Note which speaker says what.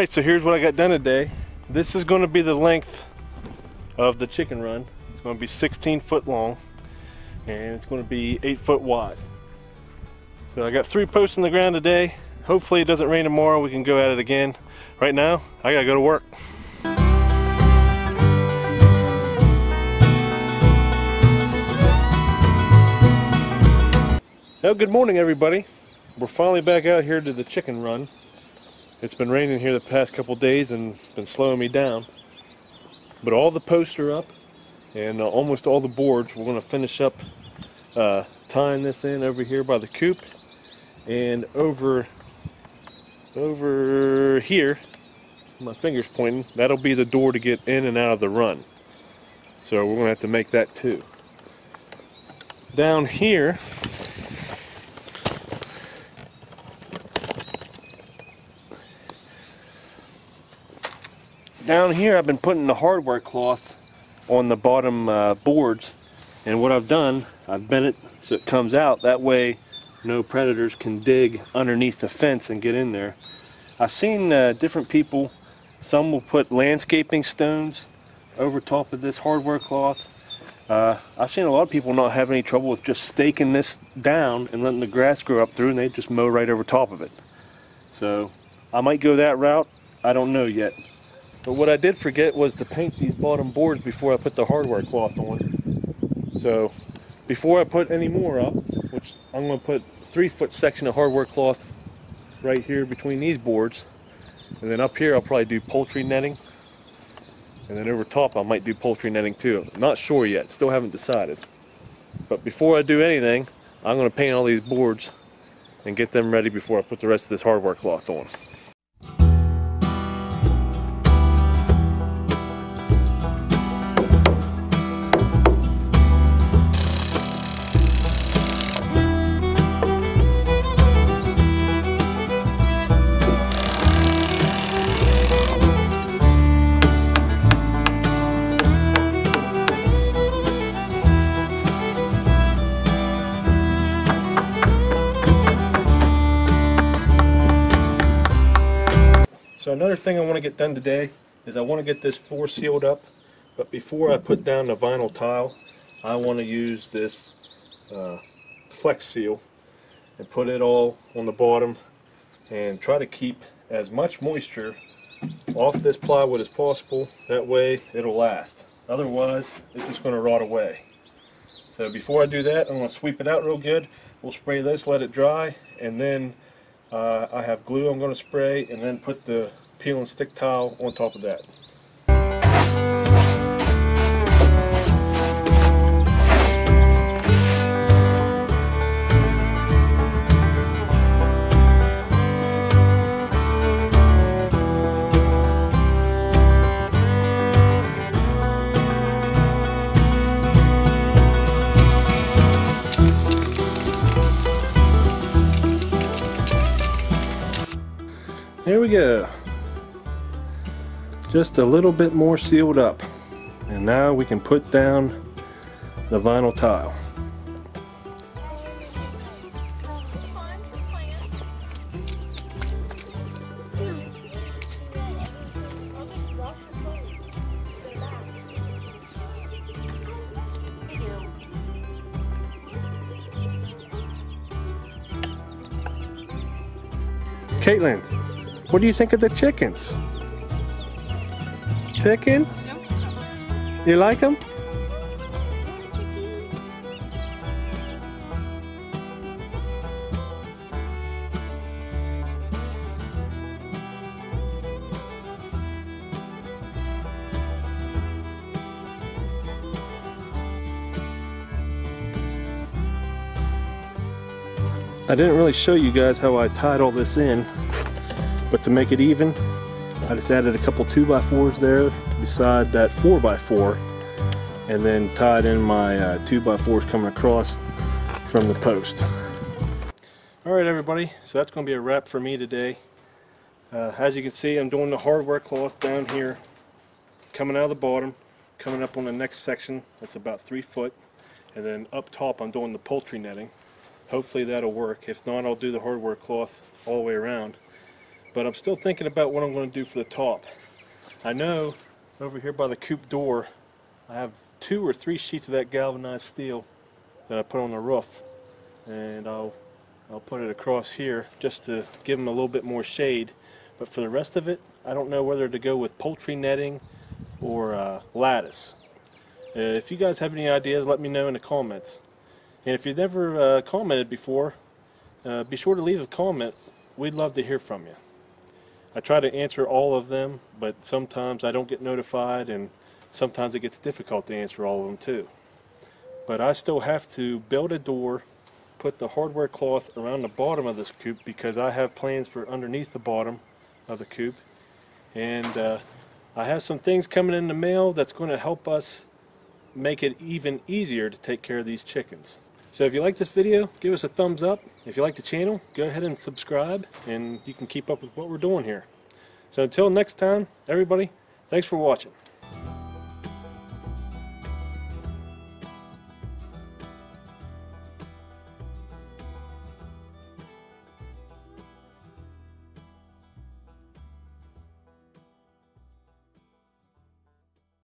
Speaker 1: Alright, so here's what I got done today. This is going to be the length of the chicken run. It's going to be 16 foot long and it's going to be 8 foot wide. So I got 3 posts in the ground today. Hopefully it doesn't rain tomorrow. We can go at it again. Right now, I gotta go to work. Oh, good morning everybody. We're finally back out here to the chicken run. It's been raining here the past couple days and been slowing me down. But all the posts are up and almost all the boards. We're going to finish up tying this in over here by the coop. And over here, my finger's pointing, that'll be the door to get in and out of the run. So we're going to have to make that too. Down here, I've been putting the hardware cloth on the bottom boards, and what I've done, I've bent it so it comes out. That way no predators can dig underneath the fence and get in there. I've seen different people, some will put landscaping stones over top of this hardware cloth. I've seen a lot of people not have any trouble with just staking this down and letting the grass grow up through, and they just mow right over top of it. So I might go that route, I don't know yet. But what I did forget was to paint these bottom boards before I put the hardware cloth on. So before I put any more up, which I'm going to put 3 foot section of hardware cloth right here between these boards, and then up here I'll probably do poultry netting, and then over top I might do poultry netting too. Not sure yet, still haven't decided. But before I do anything, I'm going to paint all these boards and get them ready before I put the rest of this hardware cloth on. So another thing I want to get done today is I want to get this floor sealed up, but before I put down the vinyl tile, I want to use this flex seal and put it all on the bottom and try to keep as much moisture off this plywood as possible. That way it'll last. Otherwise it's just going to rot away. So before I do that, I'm going to sweep it out real good. We'll spray this, let it dry, and then I have glue I'm going to spray, and then put the peel and stick tile on top of that. There we go. Just a little bit more sealed up. And now we can put down the vinyl tile. Caitlin, what do you think of the chickens? Chickens? You like them? I didn't really show you guys how I tied all this in, but to make it even, I just added a couple 2x4s there beside that 4x4, and then tied in my 2x4s coming across from the post. Alright everybody, so that's going to be a wrap for me today. As you can see, I'm doing the hardware cloth down here, coming out of the bottom, coming up on the next section, that's about 3 foot, and then up top I'm doing the poultry netting. Hopefully that'll work. If not, I'll do the hardware cloth all the way around. but I'm still thinking about what I'm going to do for the top. I know over here by the coop door I have 2 or 3 sheets of that galvanized steel that I put on the roof, and I'll put it across here just to give them a little bit more shade. But for the rest of it, I don't know whether to go with poultry netting or lattice. If you guys have any ideas, let me know in the comments. And if you've never commented before, be sure to leave a comment. We'd love to hear from you. I try to answer all of them, but sometimes I don't get notified, and sometimes it gets difficult to answer all of them too. But I still have to build a door, put the hardware cloth around the bottom of this coop because I have plans for underneath the bottom of the coop. And I have some things coming in the mail that's going to help us make it even easier to take care of these chickens. So if you like this video, give us a thumbs up. If you like the channel, go ahead and subscribe, and you can keep up with what we're doing here. So until next time, everybody, thanks for watching.